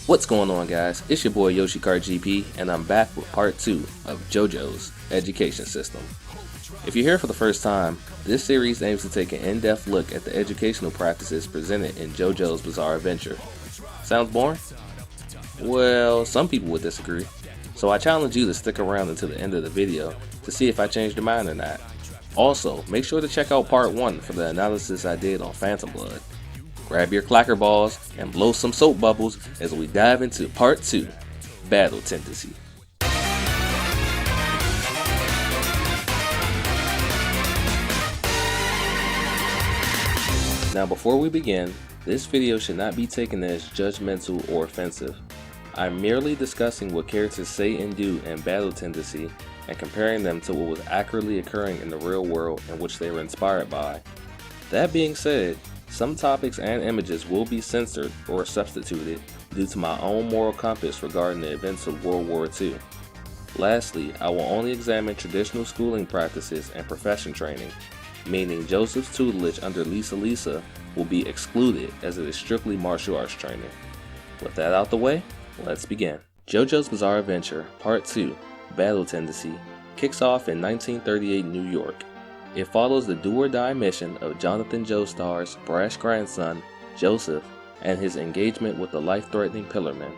What's going on, guys? It's your boy YoshiKartGP and I'm back with part 2 of JoJo's education system. If you're here for the first time, this series aims to take an in-depth look at the educational practices presented in JoJo's Bizarre Adventure. Sounds boring? Well, some people would disagree, so I challenge you to stick around until the end of the video to see if I changed your mind or not. Also, make sure to check out part 1 for the analysis I did on Phantom Blood. Grab your clacker balls and blow some soap bubbles as we dive into part 2, Battle Tendency. Now before we begin, this video should not be taken as judgmental or offensive. I'm merely discussing what characters say and do in Battle Tendency and comparing them to what was accurately occurring in the real world in which they were inspired by. That being said, some topics and images will be censored or substituted due to my own moral compass regarding the events of World War II. Lastly, I will only examine traditional schooling practices and profession training, meaning Joseph's tutelage under Lisa will be excluded as it is strictly martial arts training. With that out the way, let's begin. JoJo's Bizarre Adventure Part 2, Battle Tendency, kicks off in 1938 New York. It follows the do-or-die mission of Jonathan Joestar's brash grandson, Joseph, and his engagement with the life-threatening Pillarman.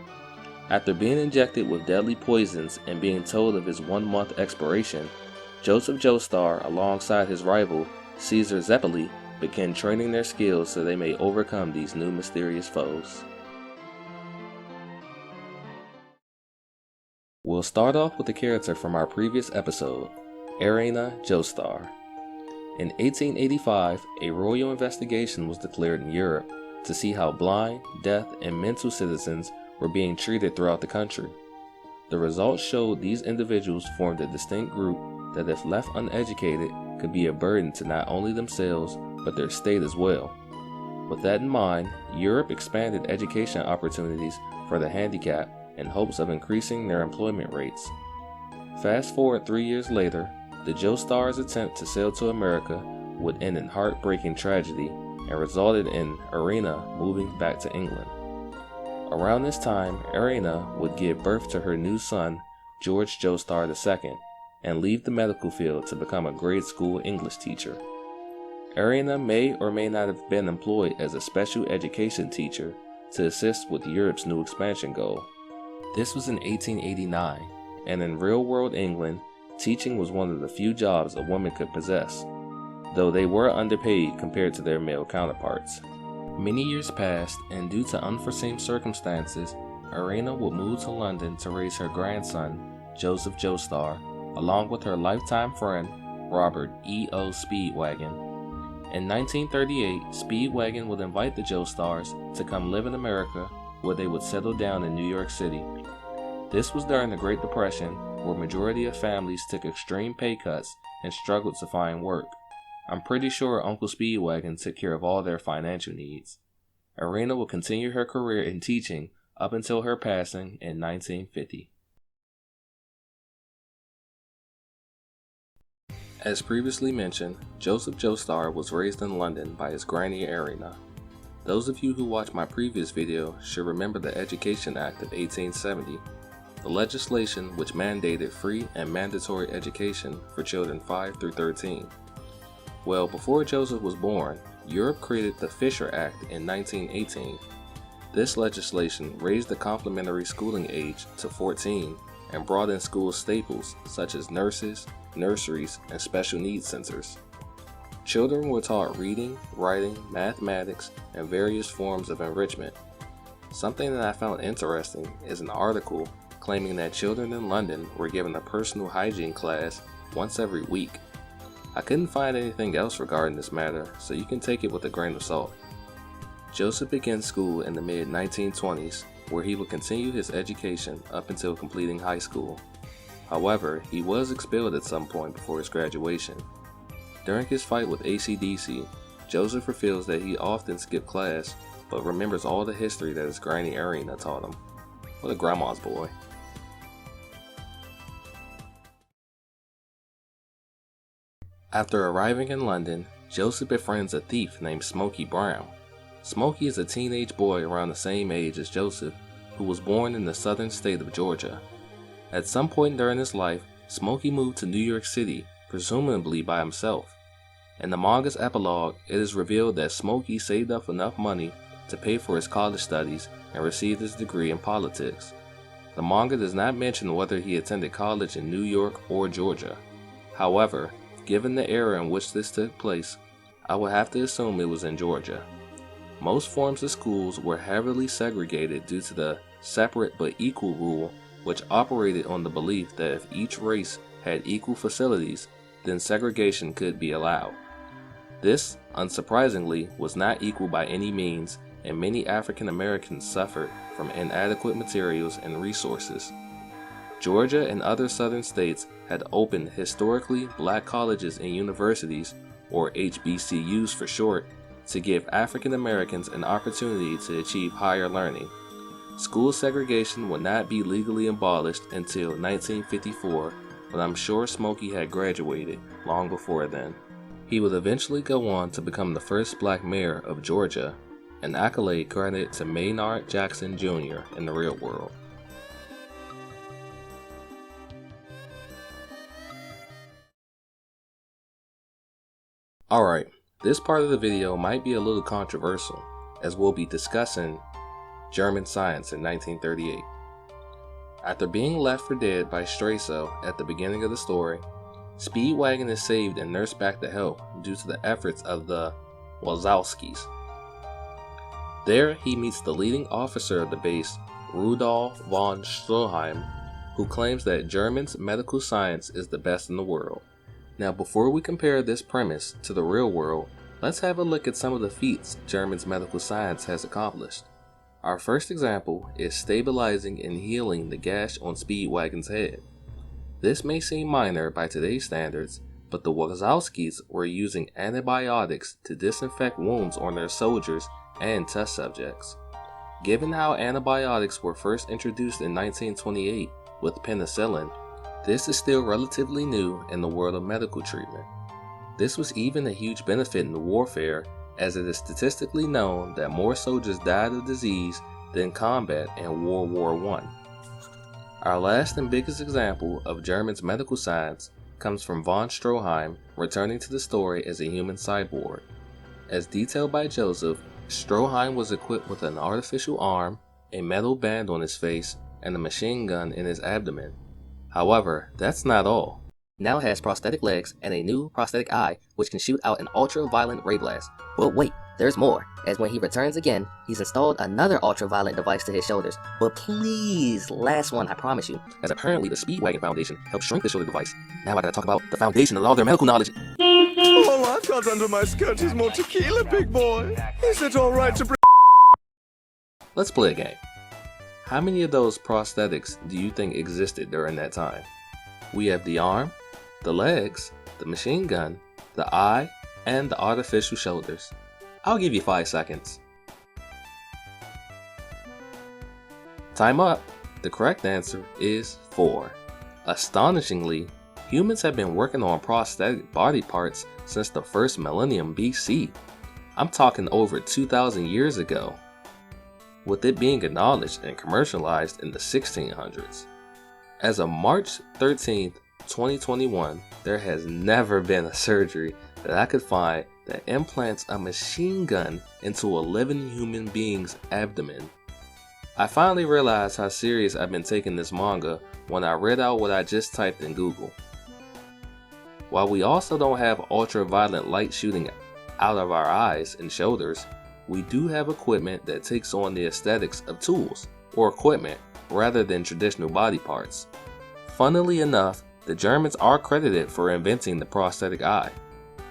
After being injected with deadly poisons and being told of his 1-month expiration, Joseph Joestar, alongside his rival, Caesar Zepelli, begin training their skills so they may overcome these new mysterious foes. We'll start off with a character from our previous episode, Erina Joestar. In 1885, a royal investigation was declared in Europe to see how blind, deaf, and mental citizens were being treated throughout the country. The results showed these individuals formed a distinct group that, if left uneducated, could be a burden to not only themselves but their state as well. With that in mind, Europe expanded education opportunities for the handicapped in hopes of increasing their employment rates. Fast forward 3 years later, the Joestars' attempt to sail to America would end in heartbreaking tragedy and resulted in Erina moving back to England. Around this time, Erina would give birth to her new son, George Joestar II, and leave the medical field to become a grade school English teacher. Erina may or may not have been employed as a special education teacher to assist with Europe's new expansion goal. This was in 1889, and in real-world England, teaching was one of the few jobs a woman could possess, though they were underpaid compared to their male counterparts. Many years passed, and due to unforeseen circumstances, Erina would move to London to raise her grandson, Joseph Joestar, along with her lifetime friend, Robert E.O. Speedwagon. In 1938, Speedwagon would invite the Joestars to come live in America, where they would settle down in New York City. This was during the Great Depression, where majority of families took extreme pay cuts and struggled to find work. I'm pretty sure Uncle Speedwagon took care of all their financial needs. Erina will continue her career in teaching up until her passing in 1950. As previously mentioned, Joseph Joestar was raised in London by his granny Erina. Those of you who watched my previous video should remember the Education Act of 1870, the legislation which mandated free and mandatory education for children 5 through 13. Well, before Joseph was born, Europe created the Fisher Act in 1918. This legislation raised the complementary schooling age to 14 and brought in school staples such as nurses, nurseries, and special needs centers. Children were taught reading, writing, mathematics, and various forms of enrichment. Something that I found interesting is an article claiming that children in London were given a personal hygiene class once every week. I couldn't find anything else regarding this matter, so you can take it with a grain of salt. Joseph began school in the mid-1920s, where he would continue his education up until completing high school. However, he was expelled at some point before his graduation. During his fight with AC/DC, Joseph reveals that he often skipped class, but remembers all the history that his granny Erina taught him. What a grandma's boy. After arriving in London, Joseph befriends a thief named Smokey Brown. Smokey is a teenage boy around the same age as Joseph, who was born in the southern state of Georgia. At some point during his life, Smokey moved to New York City, presumably by himself. In the manga's epilogue, it is revealed that Smokey saved up enough money to pay for his college studies and received his degree in politics. The manga does not mention whether he attended college in New York or Georgia. However, given the era in which this took place, I would have to assume it was in Georgia. Most forms of schools were heavily segregated due to the separate but equal rule, which operated on the belief that if each race had equal facilities, then segregation could be allowed. This, unsurprisingly, was not equal by any means, and many African Americans suffered from inadequate materials and resources. Georgia and other southern states had opened historically black colleges and universities, or HBCUs for short, to give African Americans an opportunity to achieve higher learning. School segregation would not be legally abolished until 1954, but I'm sure Smokey had graduated long before then. He would eventually go on to become the first black mayor of Georgia, an accolade credited to Maynard Jackson Jr. in the real world. Alright, this part of the video might be a little controversial, as we'll be discussing German science in 1938. After being left for dead by Straiso at the beginning of the story, Speedwagon is saved and nursed back to health due to the efforts of the Wazowskis. There, he meets the leading officer of the base, Rudolf von Stroheim, who claims that German's medical science is the best in the world. Now, before we compare this premise to the real world, let's have a look at some of the feats German's medical science has accomplished. Our first example is stabilizing and healing the gash on Speedwagon's head. This may seem minor by today's standards, but the Wazowskis were using antibiotics to disinfect wounds on their soldiers and test subjects. Given how antibiotics were first introduced in 1928 with penicillin, this is still relatively new in the world of medical treatment. This was even a huge benefit in warfare, as it is statistically known that more soldiers died of disease than combat in World War I. Our last and biggest example of German's medical science comes from von Stroheim returning to the story as a human cyborg. As detailed by Joseph, Stroheim was equipped with an artificial arm, a metal band on his face, and a machine gun in his abdomen. However, that's not all. Now has prosthetic legs and a new prosthetic eye which can shoot out an ultra-violent ray blast. But wait, there's more, as when he returns again, he's installed another ultra-violent device to his shoulders. But please, last one, I promise you. As apparently the Speedwagon Foundation helped shrink the shoulder device. Now I gotta talk about the foundation of all their medical knowledge. All I've got under my skirt is more tequila, big boy. Is it alright to bring... Let's play a game. How many of those prosthetics do you think existed during that time? We have the arm, the legs, the machine gun, the eye, and the artificial shoulders. I'll give you 5 seconds. Time up. The correct answer is 4. Astonishingly, humans have been working on prosthetic body parts since the first millennium BC. I'm talking over 2,000 years ago, with it being acknowledged and commercialized in the 1600s. As of March 13th, 2021, there has never been a surgery that I could find that implants a machine gun into a living human being's abdomen. I finally realized how serious I've been taking this manga when I read out what I just typed in Google. While we also don't have ultraviolet light shooting out of our eyes and shoulders, we do have equipment that takes on the aesthetics of tools or equipment rather than traditional body parts. Funnily enough, the Germans are credited for inventing the prosthetic eye.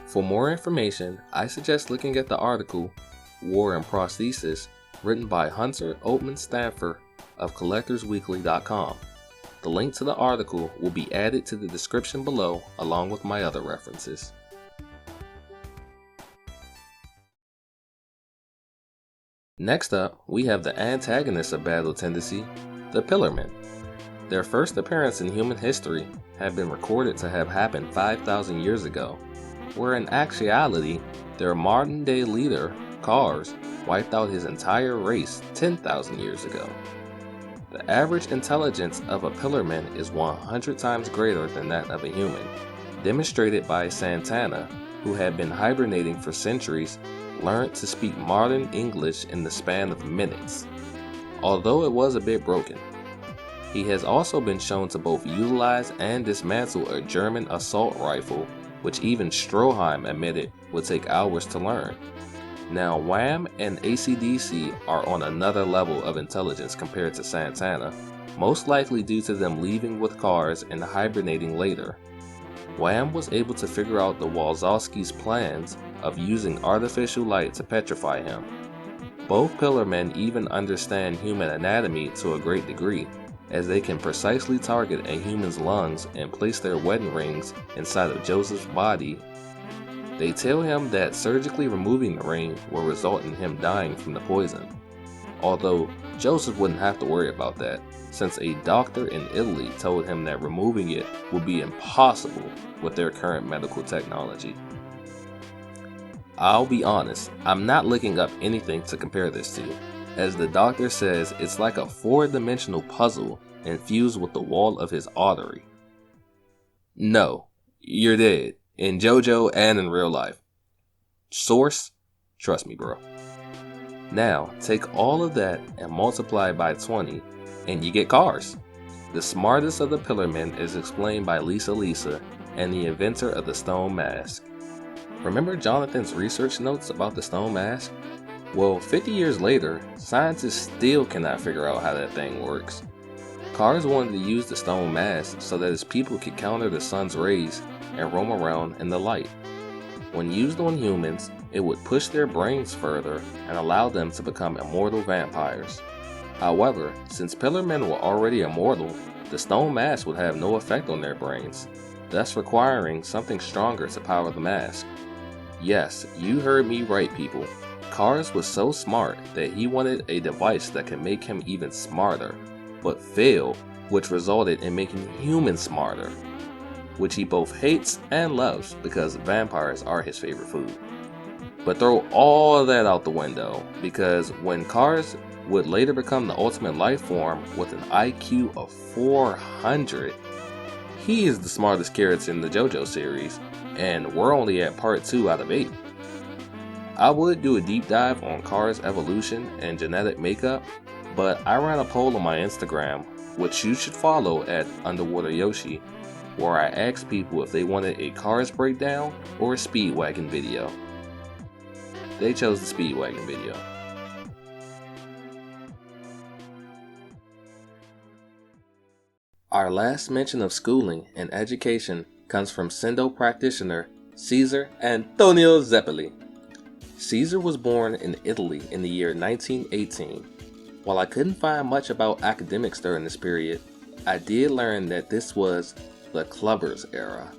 For more information, I suggest looking at the article War and Prosthesis written by Hunter Oatman Stanford of CollectorsWeekly.com. The link to the article will be added to the description below along with my other references. Next up, we have the antagonist of Battle Tendency, the Pillarmen. Their first appearance in human history had been recorded to have happened 5,000 years ago, where in actuality, their modern-day leader, Kars, wiped out his entire race 10,000 years ago. The average intelligence of a pillarman is 100 times greater than that of a human, demonstrated by Santana, who had been hibernating for centuries, learned to speak modern English in the span of minutes, although it was a bit broken. He has also been shown to both utilize and dismantle a German assault rifle, which even Stroheim admitted would take hours to learn. Now, Wham and AC/DC are on another level of intelligence compared to Santana, most likely due to them leaving with cars and hibernating later. Wham was able to figure out the Wazowski's plans of using artificial light to petrify him. Both Pillarmen even understand human anatomy to a great degree, as they can precisely target a human's lungs and place their wedding rings inside of Joseph's body. They tell him that surgically removing the ring will result in him dying from the poison, although Joseph wouldn't have to worry about that, since a doctor in Italy told him that removing it would be impossible with their current medical technology. I'll be honest, I'm not looking up anything to compare this to, as the doctor says it's like a 4-dimensional puzzle infused with the wall of his artery. No, you're dead, in JoJo and in real life. Source? Trust me, bro. Now, take all of that and multiply by 20, and you get cars. The smartest of the Pillarmen is explained by Lisa and the inventor of the stone mask. Remember Jonathan's research notes about the stone mask? Well, 50 years later, scientists still cannot figure out how that thing works. Cars wanted to use the stone mask so that his people could counter the sun's rays and roam around in the light. When used on humans, it would push their brains further and allow them to become immortal vampires. However, since Pillarmen were already immortal, the stone mask would have no effect on their brains, thus requiring something stronger to power the mask. Yes, you heard me right, people. Cars was so smart that he wanted a device that could make him even smarter, but failed, which resulted in making humans smarter, which he both hates and loves because vampires are his favorite food. But throw all of that out the window, because when cars would later become the ultimate life form with an IQ of 400, he is the smartest character in the JoJo series, and we're only at part 2 out of 8. I would do a deep dive on Cars' evolution and genetic makeup, but I ran a poll on my Instagram, which you should follow at Underwater Yoshi, where I asked people if they wanted a Cars breakdown or a Speedwagon video. They chose the Speedwagon video. Our last mention of schooling and education comes from Sendo practitioner Caesar Antonio Zepelli. Caesar was born in Italy in the year 1918. While I couldn't find much about academics during this period, I did learn that this was the Clubbers era.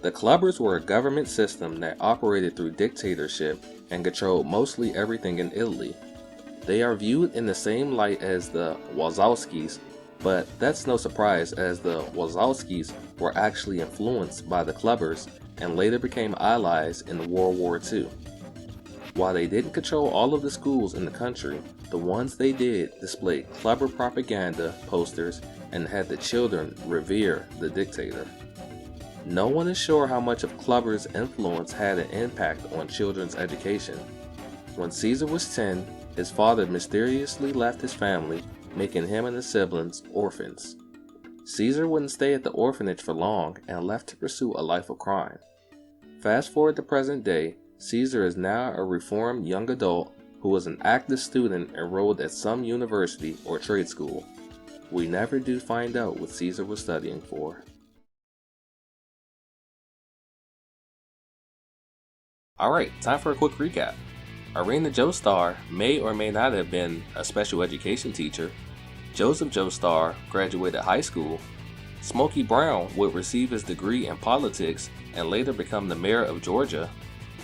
The Clubbers were a government system that operated through dictatorship and controlled mostly everything in Italy. They are viewed in the same light as the Wazowskis, but that's no surprise, as the Wazowskis were actually influenced by the Clubbers and later became allies in World War II. While they didn't control all of the schools in the country, the ones they did displayed Clubber propaganda posters and had the children revere the dictator. No one is sure how much of Clubber's influence had an impact on children's education. When Caesar was 10, his father mysteriously left his family, making him and his siblings orphans. Caesar wouldn't stay at the orphanage for long and left to pursue a life of crime. Fast forward to present day, Caesar is now a reformed young adult who was an active student enrolled at some university or trade school. We never do find out what Caesar was studying for. Alright, time for a quick recap. Erina Joestar may or may not have been a special education teacher. Joseph Joestar graduated high school. Smokey Brown would receive his degree in politics and later become the mayor of Georgia.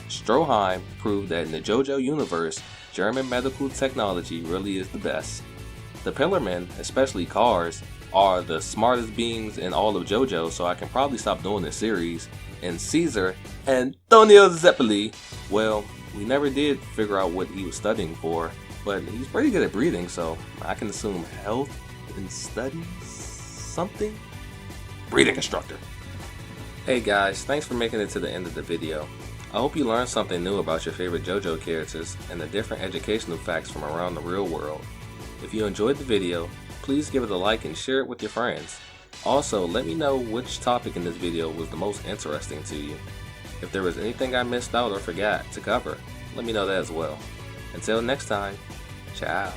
Stroheim proved that in the JoJo universe, German medical technology really is the best. The Pillarmen, especially Cars, are the smartest beings in all of JoJo, so I can probably stop doing this series. And Caesar Antonio Zepelli, well, we never did figure out what he was studying for, but he's pretty good at breathing, so I can assume health and studies something? Breathing instructor. Hey guys, thanks for making it to the end of the video. I hope you learned something new about your favorite JoJo characters and the different educational facts from around the real world. If you enjoyed the video, please give it a like and share it with your friends. Also, let me know which topic in this video was the most interesting to you. If there was anything I missed out or forgot to cover, let me know that as well. Until next time, ciao.